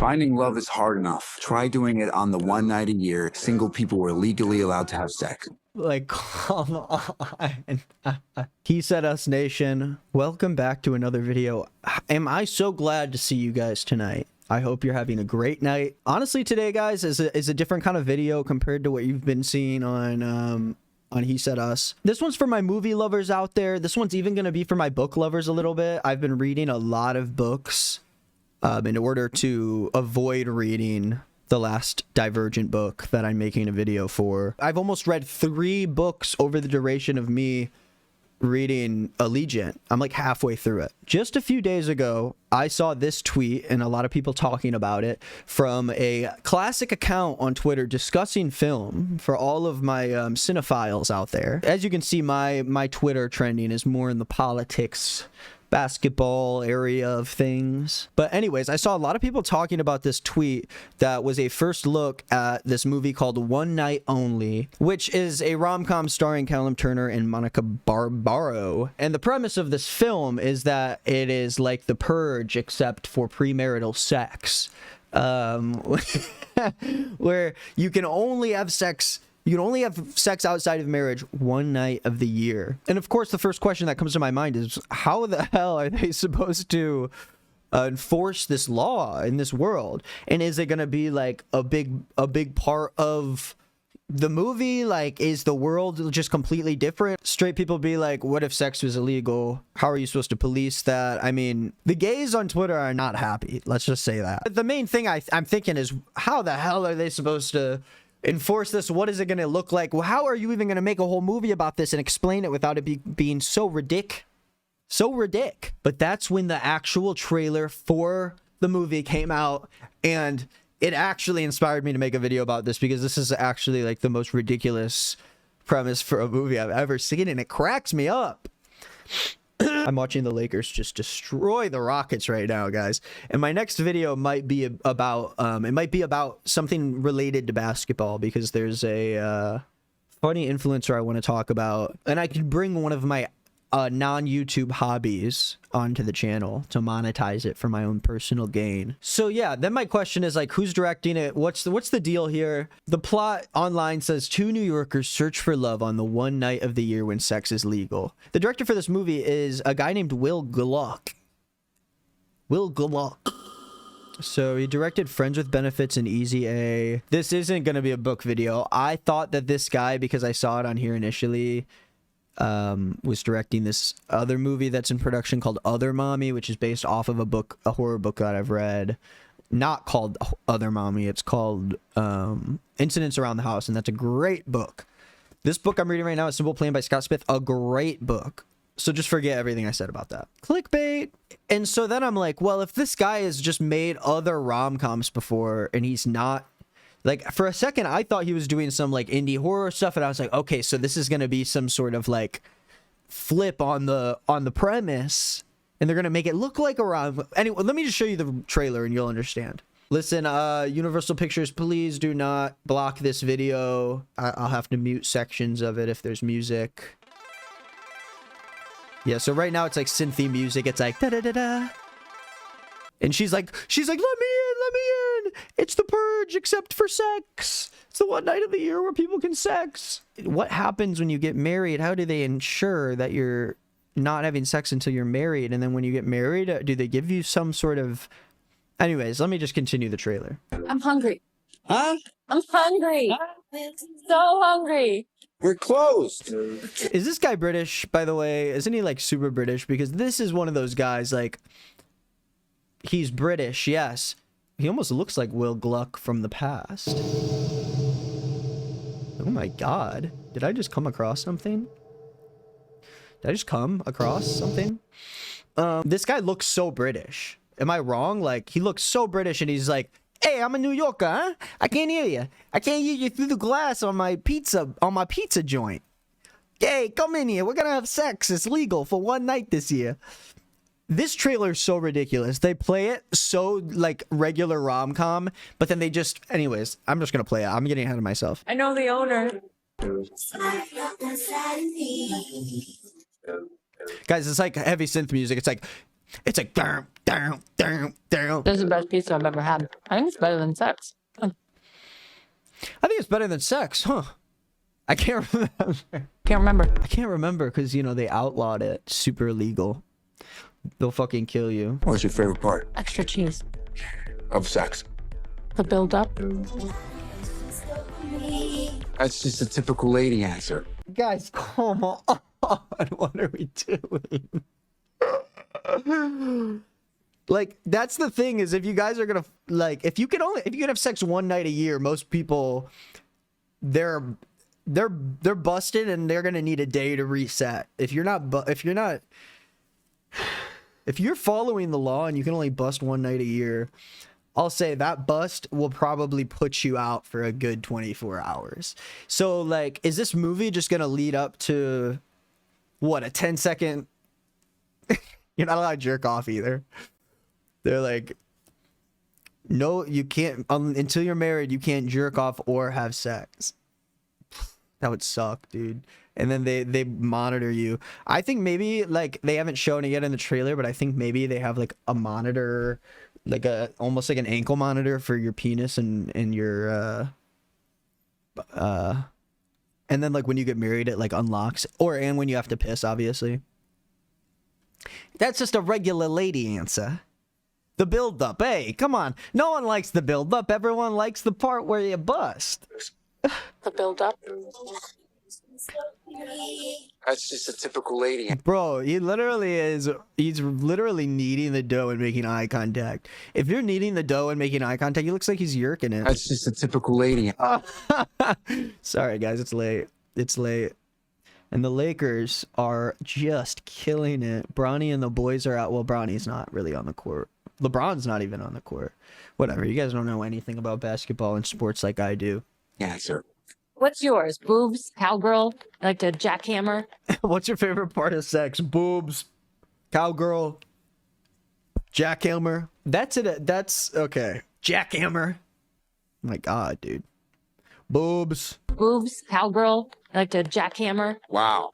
Finding love is hard enough. Try doing it on the one night a year single people were legally allowed to have sex. Like, come on. He Said Us Nation, welcome back to another video. Am I so glad to see you guys tonight. I hope you're having a great night. Honestly, today, guys, is a different kind of video compared to what you've been seeing on He Said Us. This one's for my movie lovers out there. This one's even going to be for my book lovers a little bit. I've been reading a lot of books in order to avoid reading the last Divergent book that I'm making a video for. I've almost read 3 books over the duration of me reading Allegiant. I'm like halfway through it. Just a few days ago, I saw this tweet and a lot of people talking about it from a classic account on Twitter discussing film for all of my cinephiles out there. As you can see, my Twitter trending is more in the politics, basketball area of things. But anyways, I saw a lot of people talking about this tweet that was a first look at this movie called One Night Only, which is a rom-com starring Callum Turner and Monica Barbaro. And the premise of this film is that it is like The Purge except for premarital sex, where you can only have sex outside of marriage one night of the year. And of course, the first question that comes to my mind is, how the hell are they supposed to enforce this law in this world? And is it going to be like a big part of the movie? Like, is the world just completely different? Straight people be like, what if sex was illegal? How are you supposed to police that? I mean, the gays on Twitter are not happy. Let's just say that. The main thing I'm thinking is, how the hell are they supposed to enforce this? What is it going to look like? Well, how are you even going to make a whole movie about this and explain it without it being so ridiculous? But that's when the actual trailer for the movie came out, and it actually inspired me to make a video about this, because this is actually like the most ridiculous premise for a movie I've ever seen, and it cracks me up. I'm watching the Lakers just destroy the Rockets right now, guys. And my next video might be about something related to basketball, because there's a funny influencer I want to talk about, and I can bring one of my non-YouTube hobbies onto the channel to monetize it for my own personal gain. So yeah, then my question is, like, who's directing it? What's the deal here? The plot online says 2 New Yorkers search for love on the one night of the year when sex is legal. The director for this movie is a guy named Will Gluck. So he directed Friends with Benefits and Easy A. This isn't going to be a book video. I thought that this guy, because I saw it on here initially, was directing this other movie that's in production called Other Mommy, which is based off of a horror book that I've read, not called Other Mommy. It's called Incidents Around the House, and that's a great book. This book I'm reading right now is Simple Plan by Scott Smith, a great book. So just forget everything I said about that. Clickbait. And so then I'm like, well, if this guy has just made other rom-coms before and he's not, like, for a second, I thought he was doing some, like, indie horror stuff, and I was like, okay, so this is going to be some sort of, like, flip on the premise, and they're going to make it look like a rom. Anyway, let me just show you the trailer, and you'll understand. Listen, Universal Pictures, please do not block this video. I'll have to mute sections of it if there's music. Yeah, so right now it's, like, synthy music. It's like, da-da-da-da. And she's like, let me in. It's the purge except for sex. It's the one night of the year where people can sex. What happens when you get married? How do they ensure that you're not having sex until you're married? And then when you get married, do they give you some sort of... Anyways, let me just continue the trailer. I'm hungry. Huh? I'm hungry. So hungry. We're closed. Is this guy British, by the way? Isn't he, like, super British? Because this is one of those guys, like... He's British, yes. He almost looks like Will Gluck from the past. Oh my god. Did I just come across something? This guy looks so British. Am I wrong? Like, he looks so British, and he's like, hey, I'm a New Yorker, huh? I can't hear you. I can't hear you through the glass on my pizza joint. Hey, come in here. We're gonna have sex. It's legal for one night this year. This trailer is so ridiculous. They play it so, like, regular rom-com, but then they just... Anyways, I'm just gonna play it. I'm getting ahead of myself. I know the owner. Guys, it's like heavy synth music. It's like... It's like down, down, down, down. This is the best pizza I've ever had. I think it's better than sex. I think it's better than sex, huh? I can't remember. Can't remember. I can't remember because, you know, they outlawed it. Super illegal. They'll fucking kill you. What's your favorite part Extra cheese. of sex? The build up. That's just a typical lady answer. Guys, come on. What are we doing? Like, that's the thing is if you guys are gonna like if you can have sex one night a year, most people they're busted and they're gonna need a day to reset. If you're following the law and you can only bust one night a year, I'll say that bust will probably put you out for a good 24 hours. So like, is this movie just gonna lead up to what, a 10-second? You're not allowed to jerk off either. They're like, no, you can't until you're married. You can't jerk off or have sex. That would suck, dude. And then they monitor you. I think maybe like they haven't shown it yet in the trailer, but I think maybe they have like a monitor, like a almost like an ankle monitor for your penis and your and then like when you get married it like unlocks, and when you have to piss, obviously. That's just a regular lady answer. The build up. Hey, come on. No one likes the build up. Everyone likes the part where you bust. The build up. That's just a typical lady. Bro, he's literally kneading the dough and making eye contact. If you're kneading the dough and making eye contact, he looks like he's yerking it. That's just a typical lady. Sorry, guys, it's late. It's late. And the Lakers are just killing it. Bronny and the boys are out. Well, Bronny's not really on the court. LeBron's not even on the court. Whatever. You guys don't know anything about basketball and sports like I do. Answer. What's yours? Boobs, cowgirl, I like to jackhammer. What's your favorite part of sex? Boobs, cowgirl, jackhammer. That's it. That's okay. Jackhammer. My God, dude. Boobs. Boobs, cowgirl, I like to jackhammer. Wow.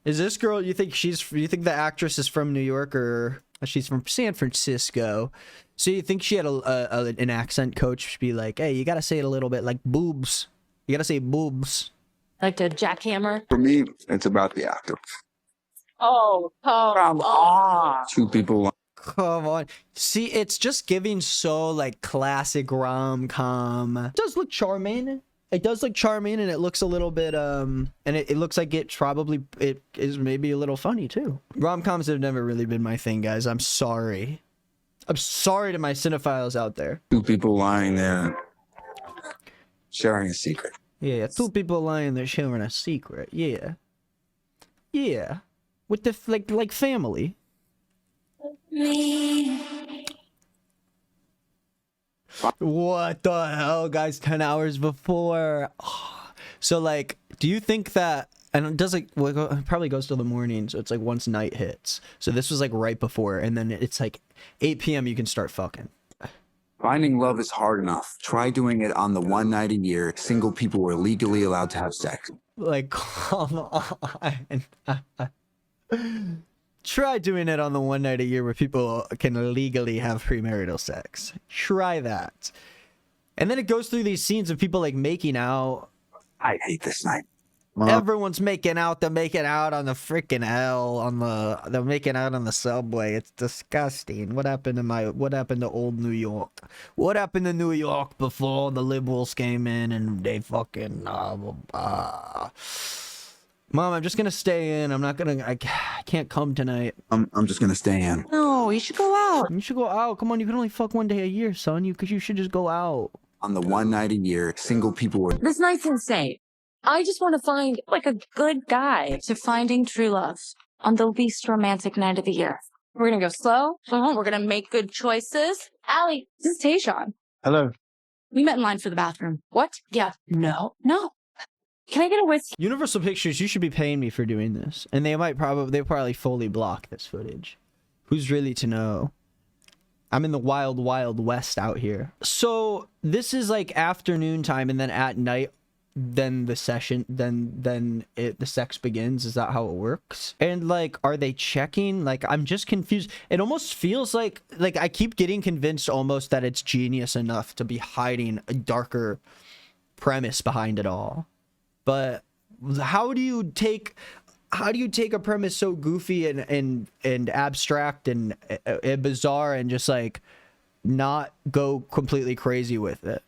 Is this girl? You think the actress is from New York or she's from San Francisco? So you think she had an accent coach be like, "Hey, you gotta say it a little bit like boobs. You gotta say boobs." I like to jackhammer. For me, it's about the actor. Oh, come on. Two people. Come on. See, it's just giving so like classic rom-com. It does look charming. It does look charming, and it looks a little bit and it looks like it is maybe a little funny too. Rom-coms have never really been my thing, guys. I'm sorry. I'm sorry to my cinephiles out there. Two people lying there sharing a secret. Yeah, two people lying there sharing a secret. Yeah. Yeah. With the like family. What the hell, guys? 10 hours before. So like, do you think that, and it does like, well, it probably goes till the morning, so it's like once night hits. So this was like right before, and then it's like 8 p.m. you can start fucking. Finding love is hard enough. Try doing it on the one night a year single people were legally allowed to have sex. Like, come on. Try doing it on the one night a year where people can legally have premarital sex. Try that. And then it goes through these scenes of people like making out. I hate this night. Everyone's making out. They're making out on the freaking L. They're making out on the subway. It's disgusting. What happened to old New York? What happened to New York before the liberals came in and they fucking Mom, I'm just gonna stay in. I can't come tonight. I'm just gonna stay in. No, you should go out. You should go out. Come on, you can only fuck one day a year, son. You should just go out. On the one night a year, single people were. This night's insane. I just want to find like a good guy. To finding true love on the least romantic night of the year. We're gonna go slow. We're gonna make good choices. Allie, this is Tayshawn. Hello. We met in line for the bathroom. What? Yeah. No. Can I get a whiskey? Universal Pictures, you should be paying me for doing this. And they'll probably fully block this footage. Who's really to know? I'm in the wild, wild west out here. So this is like afternoon time, and then at night, the session, the sex begins? Is that how it works? And like, are they checking? Like, I'm just confused. It almost feels like I keep getting convinced almost that it's genius enough to be hiding a darker premise behind it all. But how do you take a premise so goofy and abstract and bizarre and just like not go completely crazy with it?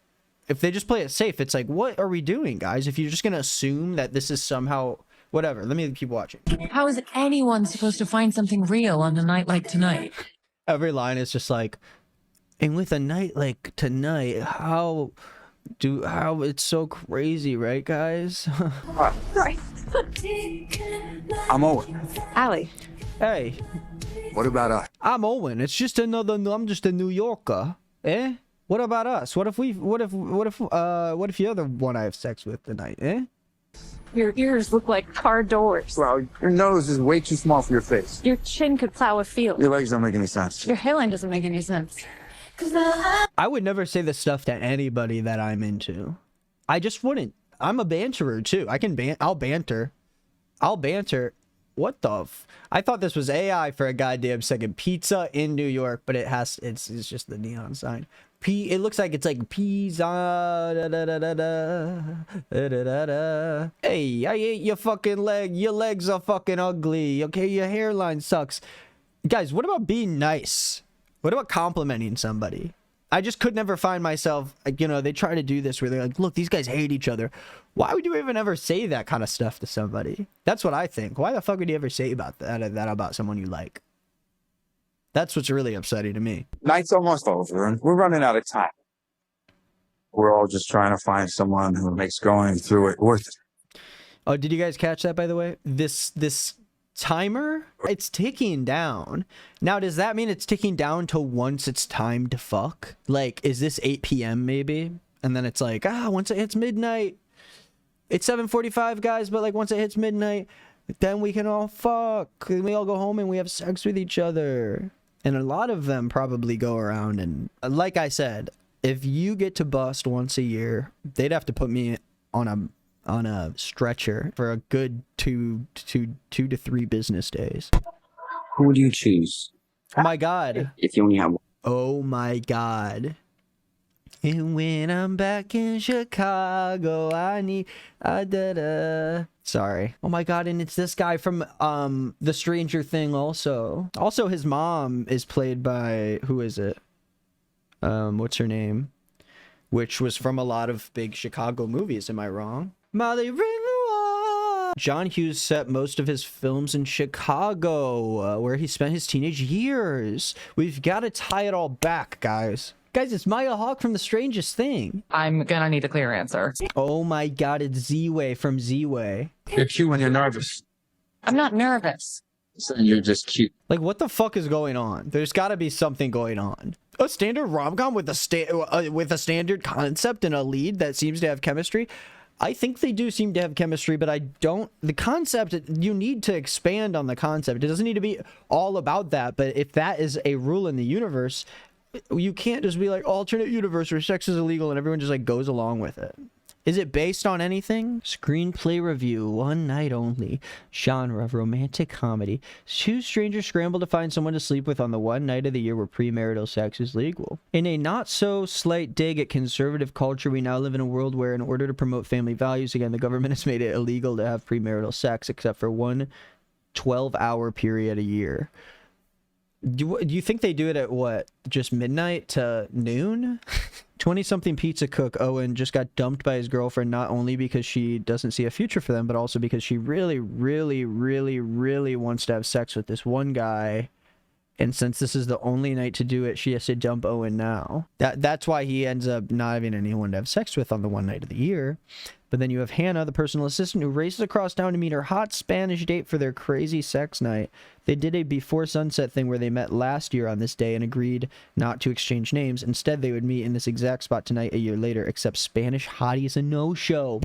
If they just play it safe, it's like, what are we doing, guys? If you're just gonna assume that this is somehow whatever, let me keep watching. How is anyone supposed to find something real on a night like tonight? Every line is just like, and with a night like tonight, how it's so crazy, right, guys? Sorry. I'm Owen. Allie. Hey, What about us? I'm Owen. I'm just a New Yorker. Eh? What about us? What if you're the one I have sex with tonight, eh? Your ears look like car doors. Well, your nose is way too small for your face. Your chin could plow a field. Your legs don't make any sense. Your hairline doesn't make any sense. I would never say this stuff to anybody that I'm into. I just wouldn't. I'm a banterer too. I'll banter. What the I thought this was AI for a goddamn second. Pizza in New York, but it's just the neon sign. It looks like it's like pizza. Da, da, da, da, da, da, da, da. Hey, I ate your fucking leg. Your legs are fucking ugly. Okay, your hairline sucks. Guys, what about being nice? What about complimenting somebody? I just could never find myself, like, they try to do this where they're like, look, these guys hate each other. Why would you even ever say that kind of stuff to somebody? That's what I think. Why the fuck would you ever say about that about someone you like? That's what's really upsetting to me. Night's almost over, and we're running out of time. We're all just trying to find someone who makes going through it worth it. Oh, did you guys catch that, by the way? This timer, it's ticking down. Now, does that mean it's ticking down to once it's time to fuck? Like, is this 8 p.m. maybe? And then it's like, once it hits midnight, it's 7:45, guys, but like once it hits midnight, then we can all fuck. And we all go home and we have sex with each other. And a lot of them probably go around and, like I said, if you get to bust once a year, they'd have to put me on a stretcher for a good two to 3 business days. Who would you choose? Oh my god. If you only have one. Oh my god. And when I'm back in Chicago, I need Sorry. Oh my god, and it's this guy from The Stranger Thing also. Also, his mom is played by, who is it? What's her name? Which was from a lot of big Chicago movies, am I wrong? Molly Ringwald. John Hughes set most of his films in Chicago, where he spent his teenage years. We've got to tie it all back, guys. Guys, it's Maya Hawke from The Strangest Thing. I'm gonna need a clear answer. Oh my god, it's Z-Way from Z-Way. You're cute when you're nervous. I'm not nervous. So you're just cute. Like, what the fuck is going on? There's got to be something going on. A standard rom-com with a standard concept and a lead that seems to have chemistry. I think they do seem to have chemistry, but I don't. The concept, you need to expand on the concept. It doesn't need to be all about that, but if that is a rule in the universe, you can't just be like alternate universe where sex is illegal and everyone just like goes along with it. Is it based on anything? Screenplay review, one night only. Genre of romantic comedy. 2 strangers scramble to find someone to sleep with on the one night of the year where premarital sex is legal. In a not-so-slight dig at conservative culture, we now live in a world where, in order to promote family values, again, the government has made it illegal to have premarital sex except for one 12-hour period a year. Do you think they do it at what? Just midnight to noon? 20-something pizza cook Owen just got dumped by his girlfriend, not only because she doesn't see a future for them, but also because she really, really, really, really wants to have sex with this one guy. And since this is the only night to do it, she has to dump Owen now. That's why he ends up not having anyone to have sex with on the one night of the year. But then you have Hannah, the personal assistant, who races across town to meet her hot Spanish date for their crazy sex night. They did a before sunset thing where they met last year on this day and agreed not to exchange names. Instead, they would meet in this exact spot tonight a year later, except Spanish hottie is a no-show.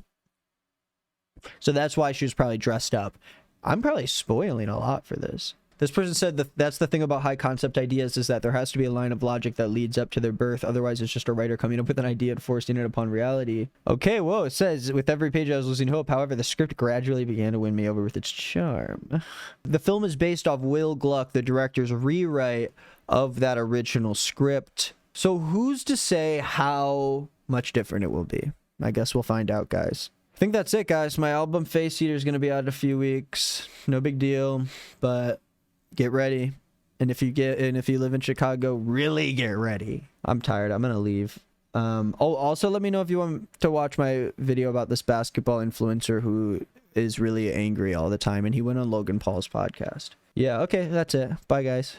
So that's why she was probably dressed up. I'm probably spoiling a lot for this. This person said that that's the thing about high concept ideas, is that there has to be a line of logic that leads up to their birth. Otherwise, it's just a writer coming up with an idea and forcing it upon reality. Okay, whoa, it says, with every page I was losing hope. However, the script gradually began to win me over with its charm. The film is based off Will Gluck, the director's rewrite of that original script. So who's to say how much different it will be? I guess we'll find out, guys. I think that's it, guys. My album Face Eater is going to be out in a few weeks. No big deal, but get ready. And if you live in Chicago, really get ready. I'm tired. I'm going to leave. Also let me know if you want to watch my video about this basketball influencer who is really angry all the time, and he went on Logan Paul's podcast. Yeah, okay, that's it. Bye, guys.